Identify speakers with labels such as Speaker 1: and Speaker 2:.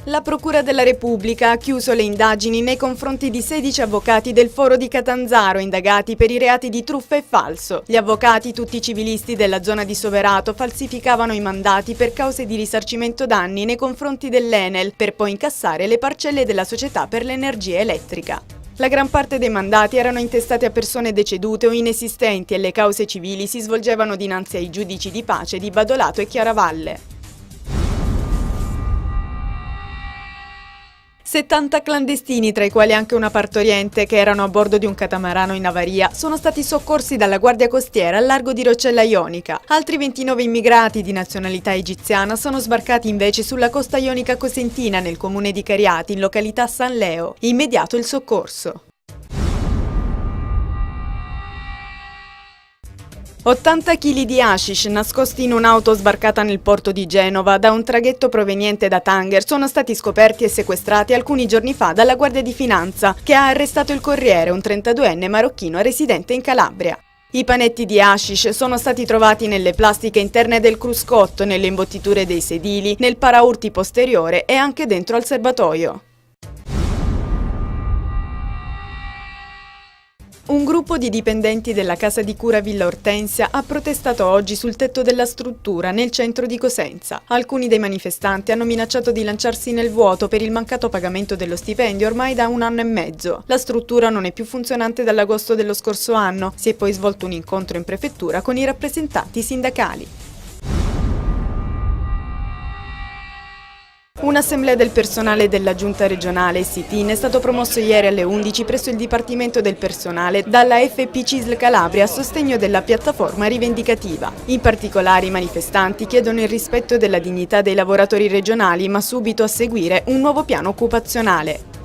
Speaker 1: La Procura della Repubblica ha chiuso le indagini nei confronti di 16 avvocati del Foro di Catanzaro indagati per i reati di truffa e falso. Gli avvocati, tutti civilisti della zona di Soverato, falsificavano i mandati per cause di risarcimento danni nei confronti dell'Enel per poi incassare le parcelle della società per l'energia elettrica. La gran parte dei mandati erano intestati a persone decedute o inesistenti e le cause civili si svolgevano dinanzi ai giudici di pace di Badolato e Chiaravalle. 70 clandestini, tra i quali anche una partoriente, che erano a bordo di un catamarano in avaria, sono stati soccorsi dalla Guardia Costiera al largo di Roccella Ionica. Altri 29 immigrati di nazionalità egiziana sono sbarcati invece sulla costa ionica cosentina nel comune di Cariati, in località San Leo. Immediato il soccorso. 80 kg di hashish nascosti in un'auto sbarcata nel porto di Genova da un traghetto proveniente da Tanger sono stati scoperti e sequestrati alcuni giorni fa dalla Guardia di Finanza, che ha arrestato il corriere, un 32enne marocchino residente in Calabria. I panetti di hashish sono stati trovati nelle plastiche interne del cruscotto, nelle imbottiture dei sedili, nel paraurti posteriore e anche dentro al serbatoio. Un gruppo di dipendenti della casa di cura Villa Ortensia ha protestato oggi sul tetto della struttura nel centro di Cosenza. Alcuni dei manifestanti hanno minacciato di lanciarsi nel vuoto per il mancato pagamento dello stipendio ormai da 1 anno e mezzo. La struttura non è più funzionante dall'agosto dello scorso anno. Si è poi svolto un incontro in prefettura con i rappresentanti sindacali. Un'assemblea del personale della giunta regionale SITIN è stato promosso ieri alle 11 presso il Dipartimento del Personale dalla FP CISL Calabria a sostegno della piattaforma rivendicativa. In particolare i manifestanti chiedono il rispetto della dignità dei lavoratori regionali, ma subito a seguire un nuovo piano occupazionale.